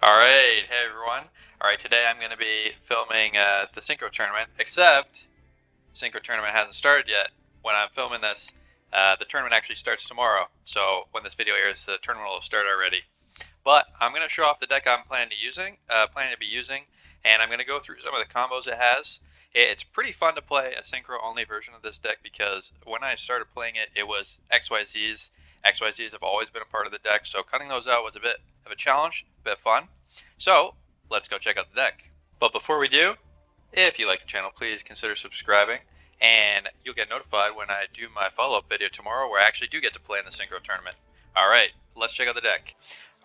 Alright, hey everyone. Alright, today I'm going to be filming the Synchro tournament, except Synchro tournament hasn't started yet. When I'm filming this, the tournament actually starts tomorrow, so when this video airs, the tournament will have started already. But I'm going to show off the deck I'm planning to be using, and I'm going to go through some of the combos it has. It's pretty fun to play a Synchro only version of this deck because when I started playing it, it was XYZs. XYZs have always been a part of the deck, so cutting those out was a bit of a challenge, a bit of fun. So let's go check out the deck. But before we do, if you like the channel, please consider subscribing, and you'll get notified when I do my follow-up video tomorrow where I actually do get to play in the Synchro tournament. Alright, let's check out the deck.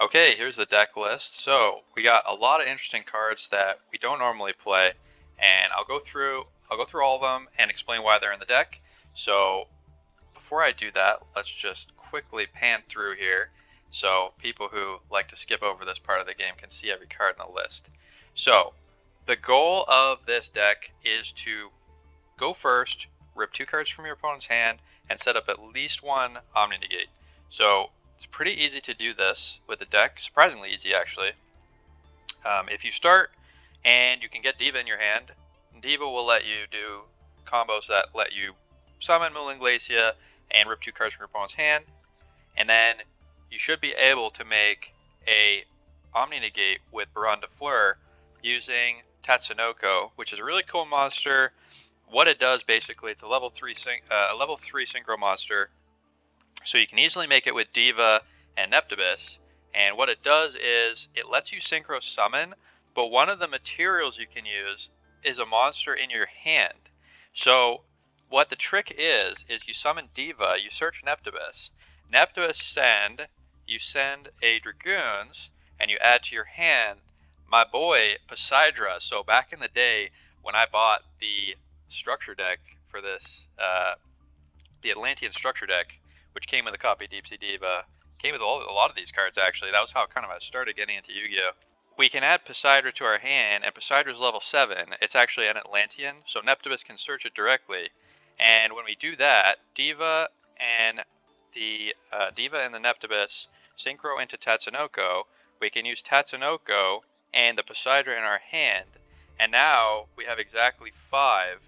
Okay, here's the deck list. So we got a lot of interesting cards that we don't normally play, and I'll go through all of them and explain why they're in the deck. So before I do that, let's just quickly pan through here so people who like to skip over this part of the game can see every card in the list. So the goal of this deck is to go first, rip 2 cards from your opponent's hand, and set up at least one Omni Negate. So it's pretty easy to do this with the deck, surprisingly easy actually. If you start and you can get Diva in your hand, Diva will let you do combos that let you summon Mooling Glacia and rip 2 cards from your opponent's hand, and then you should be able to make a Omni Negate with Baron de Fleur using Tatsunoko, which is a really cool monster. What it does basically, it's a level 3 Synchro monster, so you can easily make it with Diva and Neptibus. And what it does is it lets you Synchro summon, but one of the materials you can use is a monster in your hand. So what the trick is you summon Diva, you search Neptibus. You send a Dragoons, and you add to your hand my boy Poseidra. So back in the day when I bought the structure deck for this, the Atlantean structure deck, which came with a copy of Deep Sea Diva, came with a lot of these cards actually. That was how kind of I started getting into Yu-Gi-Oh! We can add Poseidra to our hand, and Poseidra's level 7. It's actually an Atlantean, so Neptibus can search it directly. And when we do that, Diva and the Neptibus synchro into Tatsunoko. We can use Tatsunoko and the Poseidra in our hand, and now we have exactly 5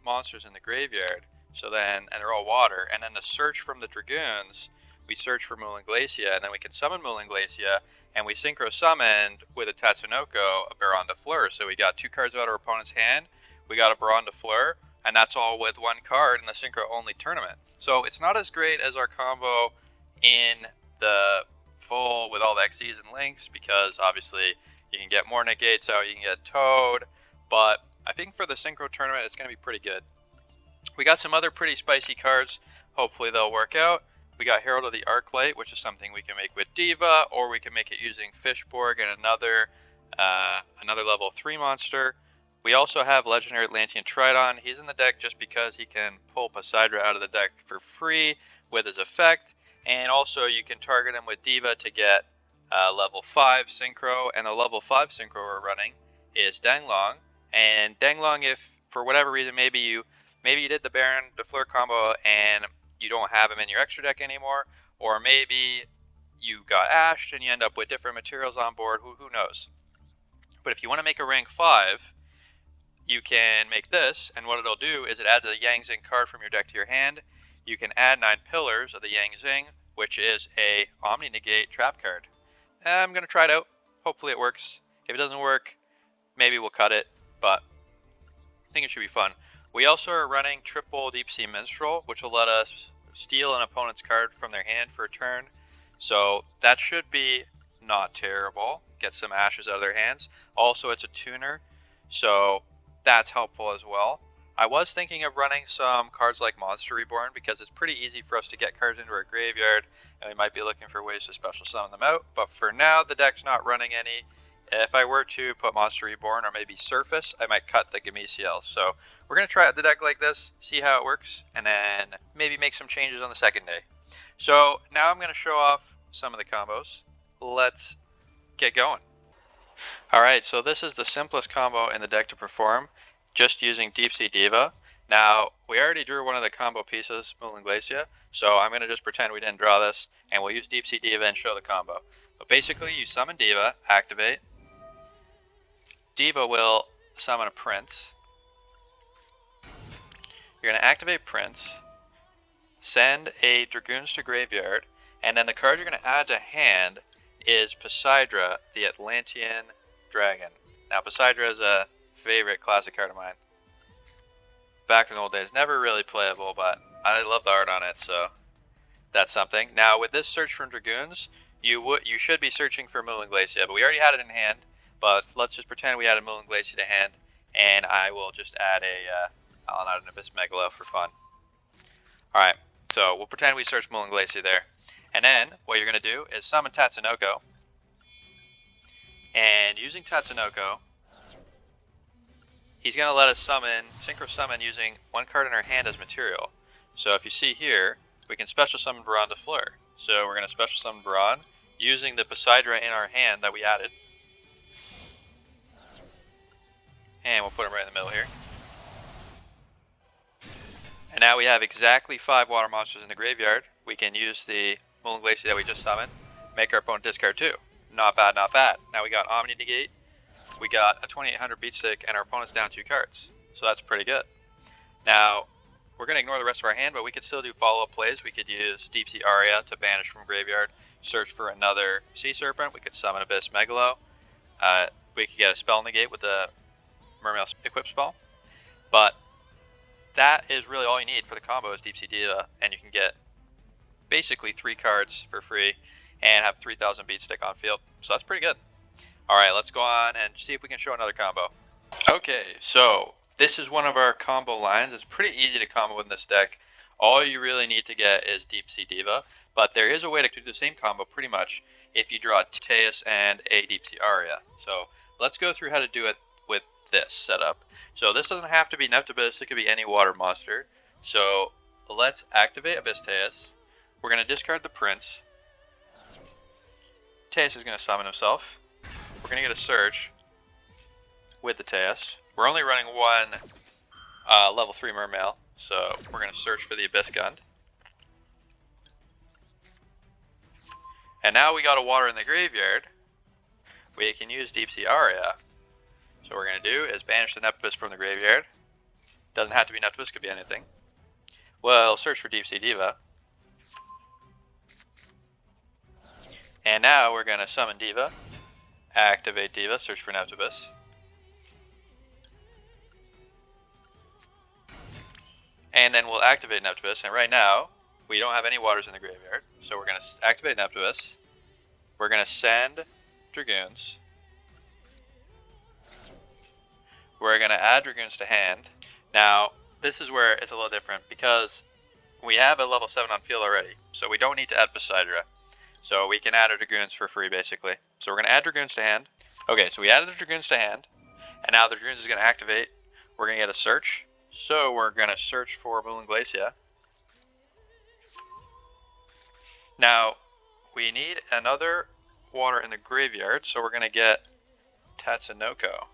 monsters in the graveyard. So then, and they're all water. And then the search from the Dragoons, we search for Mooling Glacia, and then we can summon Mooling Glacia, and we synchro summoned with a Tatsunoko a Baron de Fleur. So we got 2 cards out of our opponent's hand, we got a Baron de Fleur, and that's all with 1 card in the Synchro only tournament. So it's not as great as our combo in the full with all the XCs and links, because obviously you can get more negates out, you can get Toad, but I think for the Synchro tournament it's going to be pretty good. We got some other pretty spicy cards, hopefully they'll work out. We got Herald of the Arclight, which is something we can make with Diva, or we can make it using Fishborg and another level 3 monster. We also have Legendary Atlantean Tridon. He's in the deck just because he can pull Poseidra out of the deck for free with his effect. And also you can target him with Diva to get level 5 Synchro. And the level 5 Synchro we're running is Danglong. And Danglong, if for whatever reason maybe you did the Baron de Fleur combo and you don't have him in your extra deck anymore, or maybe you got ashed and you end up with different materials on board, who knows. But if you want to make a rank 5, you can make this, and what it'll do is it adds a Yang Zing card from your deck to your hand. You can add 9 Pillars of the Yang Zing, which is a Omni Negate trap card. I'm going to try it out. Hopefully it works. If it doesn't work, maybe we'll cut it, but I think it should be fun. We also are running triple Deep Sea Minstrel, which will let us steal an opponent's card from their hand for a turn. So that should be not terrible. Get some ashes out of their hands. Also, it's a tuner, so that's helpful as well. I was thinking of running some cards like Monster Reborn because it's pretty easy for us to get cards into our graveyard, and we might be looking for ways to special summon them out. But for now, the deck's not running any. If I were to put Monster Reborn or maybe Surface, I might cut the Gameciels. So we're going to try out the deck like this, see how it works, and then maybe make some changes on the second day. So now I'm going to show off some of the combos. Let's get going. Alright, so this is the simplest combo in the deck to perform, just using Deep Sea Diva. Now, we already drew one of the combo pieces, Moon Glacia, so I'm going to just pretend we didn't draw this, and we'll use Deep Sea Diva and show the combo. But basically, you summon Diva, activate. Diva will summon a Prince. You're going to activate Prince, send a Dragoons to graveyard, and then the card you're going to add to hand is Poseidra, the Atlantean dragon. Now, Poseidra is a favorite classic card of mine. Back in the old days, never really playable, but I love the art on it, so that's something. Now, with this search from Dragoons, you should be searching for Moon Glacia, but we already had it in hand. But let's just pretend we added Moon Glacia to hand, and I will just add I'll add an Abyss Megalo for fun. Alright, so we'll pretend we search Moon Glacia there. And then, what you're going to do is summon Tatsunoko. And using Tatsunoko, he's going to let us Synchro summon using one card in our hand as material. So if you see here, we can special summon Baron de Fleur. So we're going to special summon Baron using the Poseidra in our hand that we added. And we'll put him right in the middle here. And now we have exactly 5 water monsters in the graveyard. We can use the Moon Glacia that we just summoned, make our opponent discard 2. Not bad, not bad. Now we got Omni Negate, we got a 2800 beat stick, and our opponent's down 2 cards. So that's pretty good. Now, we're going to ignore the rest of our hand, but we could still do follow-up plays. We could use Deep Sea Aria to banish from graveyard, search for another Sea Serpent. We could summon Abyss Megalo. We could get a Spell Negate with the Mermail equip spell. But that is really all you need for the combo is Deep Sea Diva, and you can get basically 3 cards for free and have 3000 beat stick on field. So that's pretty good. Alright, let's go on and see if we can show another combo. Okay, so this is one of our combo lines. It's pretty easy to combo in this deck. All you really need to get is Deep Sea Diva, but there is a way to do the same combo pretty much if you draw Teus and a Deep Sea Aria. So let's go through how to do it with this setup. So this doesn't have to be Neptibus, it could be any water monster. So let's activate Abyss Teus. We're going to discard the Prince. Teus is going to summon himself. We're going to get a search with the Teus. We're only running one level 3 Mermail, so we're going to search for the Abyss Gun. And now we got a water in the graveyard. We can use Deep Sea Aria. So what we're going to do is banish the Neptibus from the graveyard. Doesn't have to be Neptibus, could be anything. We'll search for Deep Sea Diva. And now we're going to summon Diva. Activate Diva, search for Neptibus. And then we'll activate Neptibus, and right now, we don't have any waters in the graveyard, so we're going to activate Neptibus. We're going to send Dragoons. We're going to add Dragoons to hand. Now, this is where it's a little different, because we have a level 7 on field already, so we don't need to add Poseidra. So we can add our Dragoons for free, basically. So we're going to add Dragoons to hand. Okay, so we added the Dragoons to hand, and now the Dragoons is going to activate. We're going to get a search. So we're going to search for Moon Glacia. Now, we need another water in the graveyard, so we're going to get Tatsunoko.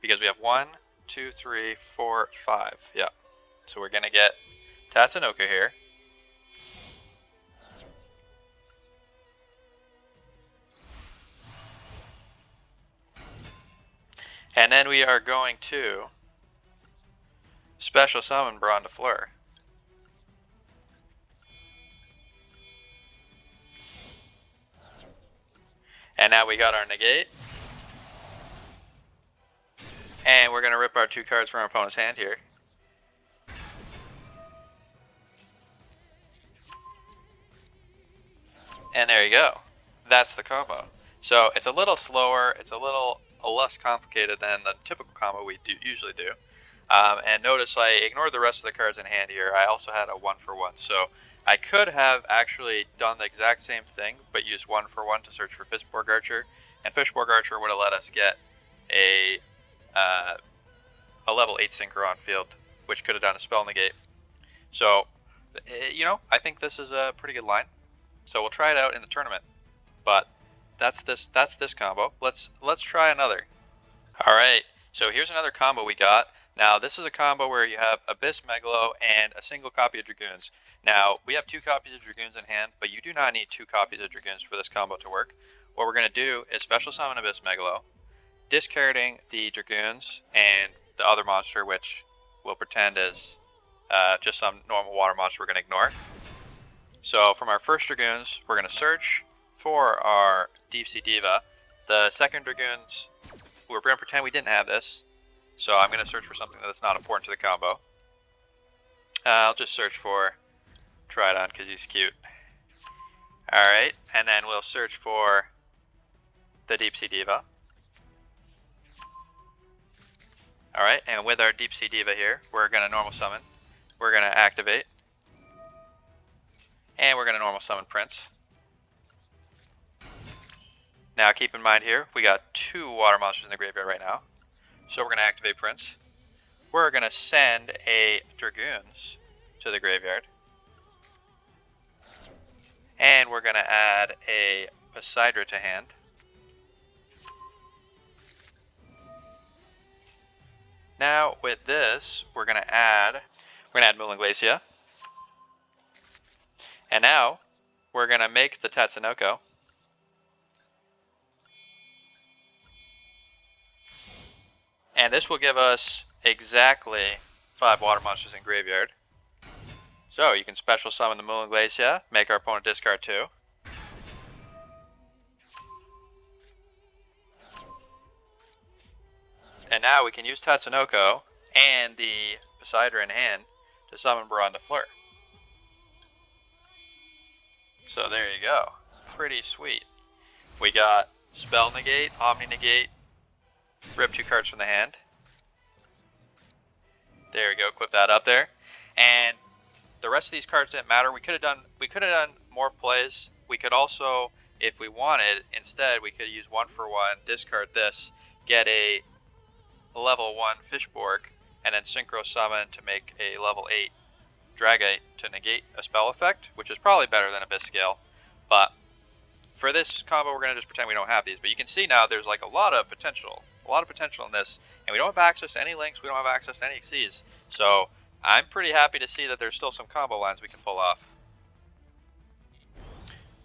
Because we have 1, 2, 3, 4, 5. Yeah. So we're going to get Tatsunoko here. And then we are going to special summon Baron de Fleur. And now we got our negate. And we're going to rip our 2 cards from our opponent's hand here. And there you go. That's the combo. So it's a little slower, it's a little less complicated than the typical combo we usually do. And notice I ignored the rest of the cards in hand here. I also had a 1-for-1. So I could have actually done the exact same thing, but used 1-for-1 to search for Fishborg Archer. And Fishborg Archer would have let us get a level 8 Synchro on field, which could have done a spell negate. So, you know, I think this is a pretty good line. So we'll try it out in the tournament. But that's this combo. Let's try another. All right. So here's another combo we got. Now this is a combo where you have Abyss Megalo and a single copy of Dragoons. Now we have 2 copies of Dragoons in hand, but you do not need 2 copies of Dragoons for this combo to work. What we're going to do is special summon Abyss Megalo, discarding the Dragoons and the other monster, which we'll pretend is just some normal water monster we're going to ignore. So from our first Dragoons, we're going to search for our Deep Sea Diva. The second Dragoons, we're going to pretend we didn't have this. So I'm going to search for something that's not important to the combo. I'll just search for Tridon because he's cute. Alright, and then we'll search for the Deep Sea Diva. Alright, and with our Deep Sea Diva here, we're going to normal summon. We're going to activate. And we're going to normal summon Prince. Now keep in mind here, we got 2 water monsters in the graveyard right now. So we're going to activate Prince. We're going to send a Dragoons to the graveyard. And we're going to add a Poseidra to hand. Now with this, we're going to add Moon Glacia. And now we're going to make the Tatsunoko. And this will give us exactly 5 water monsters in graveyard. So you can special summon the Moon Glacia, make our opponent discard 2. And now we can use Tatsunoko and the Poseidra in hand to summon Baron de Fleur. So there you go. Pretty sweet. We got Spell Negate, Omni Negate, rip 2 cards from the hand. There we go, equip that up there. And the rest of these cards didn't matter. We could have done more plays. We could also, if we wanted, instead we could use 1 for 1, discard this, get a level 1 Fishborg, and then Synchro summon to make a level 8 Dragite to negate a spell effect, which is probably better than Abyss Scale. But for this combo, we're going to just pretend we don't have these. But you can see now there's like a lot of potential in this. And we don't have access to any links, we don't have access to any XCs. So I'm pretty happy to see that there's still some combo lines we can pull off.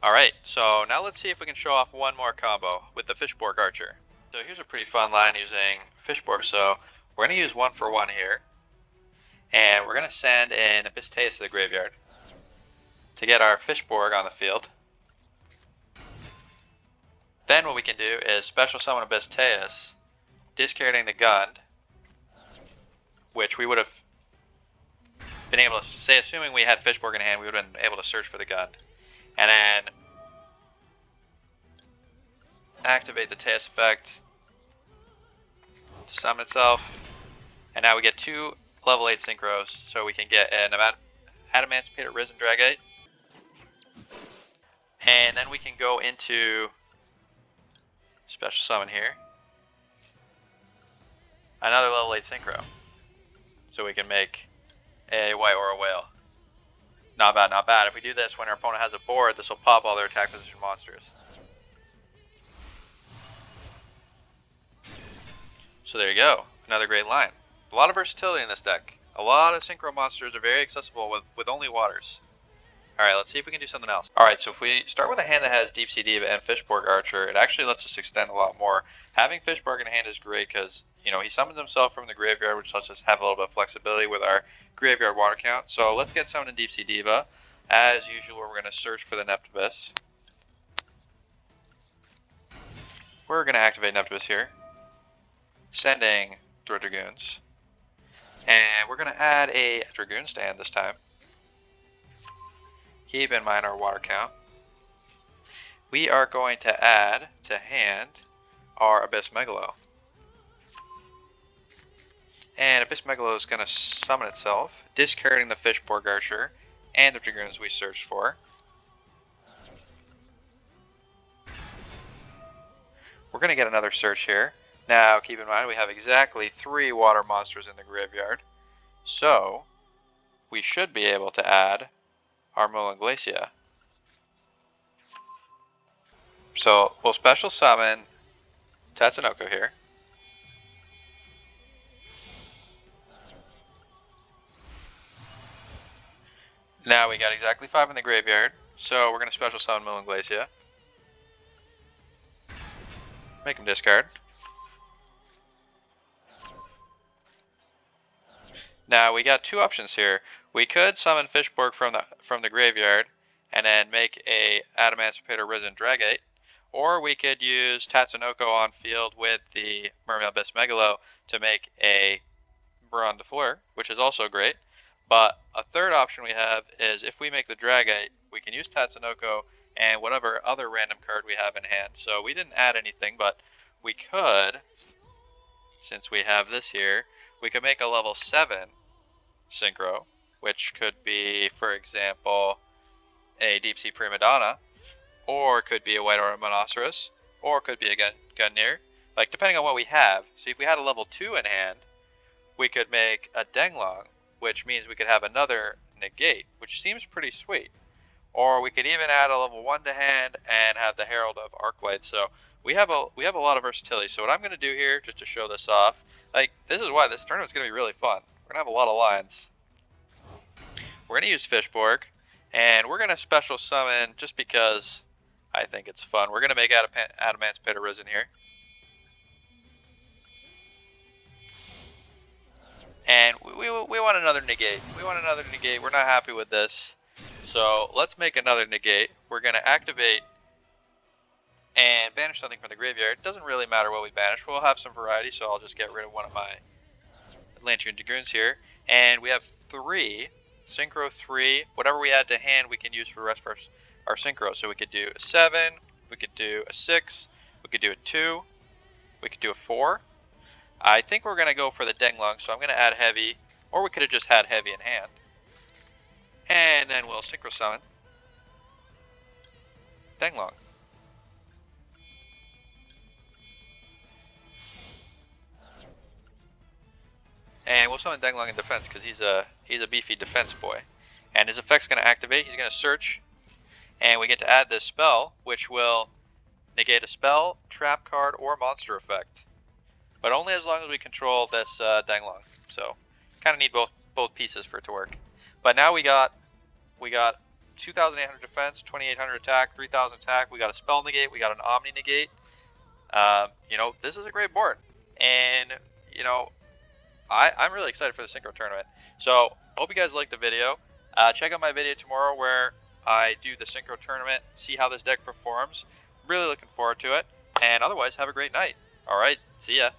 Alright, so now let's see if we can show off one more combo with the Fishborg Archer. So here's a pretty fun line using Fishborg. So we're going to use 1 for 1 here. And we're going to send an Abyss Teus to the graveyard to get our Fishborg on the field. Then what we can do is special summon Abyss Teus, discarding the Gund, which we would have been able to say, assuming we had Fishborg in hand, we would have been able to search for the Gund. And then activate the Teus effect to summon itself. And now we get 2 level 8 Synchros, so we can get an Adamantipated Risen Dragite. And then we can go into special summon here. Another level 8 Synchro. So we can make a White Aura Whale. Not bad, not bad. If we do this when our opponent has a board, this will pop all their attack position monsters. So there you go. Another great line. A lot of versatility in this deck. A lot of Synchro monsters are very accessible with only waters. Alright, let's see if we can do something else. Alright, so if we start with a hand that has Deep Sea Diva and Fishborg Archer, it actually lets us extend a lot more. Having Fishborg in hand is great because, you know, he summons himself from the graveyard, which lets us have a little bit of flexibility with our graveyard water count. So let's get summoned in Deep Sea Diva. As usual, we're going to search for the Neptibus. We're going to activate Neptibus here, sending Dragoons. And we're going to add a Dragoon stand this time. Keep in mind our water count. We are going to add to hand our Abyss Megalo. And Abyss Megalo is going to summon itself, discarding the Fishborg Archer and the Dragoons we searched for. We're going to get another search here. Now, keep in mind we have exactly 3 water monsters in the graveyard. So, we should be able to add our Moon Glacia. So, we'll special summon Tatsunoko here. Now we got exactly 5 in the graveyard, so we're going to special summon Moon Glacia. Make him discard. Now we got 2 options here. We could summon Fishborg from the graveyard and then make a Adamancipator Risen Dragate, or we could use Tatsunoko on field with the Mermail Abyss Megalo to make a Baron de Fleur, which is also great. But a third option we have is if we make the Dragate, we can use Tatsunoko and whatever other random card we have in hand. So we didn't add anything, but we could, since we have this here, we could make a level 7 Synchro, which could be, for example, a Deep Sea Prima Donna, or could be a White Aura Monoceros, or could be a Gungnir, like depending on what we have. See, if we had a level 2 in hand, we could make a Denglong, which means we could have another negate, which seems pretty sweet. Or we could even add a level 1 to hand and have the Herald of Arclight. So we have a lot of versatility. So what I'm going to do here, just to show this off, like this is why this tournament's going to be really fun. We're going to have a lot of lines. We're going to use Fishborg, and we're going to special summon just because I think it's fun. We're going to make Adamancipator Risen here. And we want another negate. We want another negate. We're not happy with this. So let's make another negate. We're going to activate and banish something from the graveyard. It doesn't really matter what we banish. We'll have some variety, so I'll just get rid of one of my Atlantean Dragoons here. And we have 3. Synchro 3. Whatever we add to hand, we can use for the rest of our Synchro. So we could do a 7. We could do a 6. We could do a 2. We could do a 4. I think we're going to go for the Denglong, so I'm going to add Heavy, or we could have just had Heavy in hand. And then we'll Synchro Summon Denglong. And we'll summon Denglong in defense because he's a beefy defense boy. And his effect's going to activate. He's going to search, and we get to add this spell, which will negate a spell, trap card, or monster effect. But only as long as we control this Denglong. So kind of need both pieces for it to work. But now we got 2,800 defense, 2,800 attack, 3,000 attack. We got a spell negate. We got an Omni negate. This is a great board, and I'm really excited for the Synchro tournament. So hope you guys liked the video. Check out my video tomorrow where I do the Synchro tournament, see how this deck performs. Really looking forward to it. And otherwise, have a great night. All right, see ya.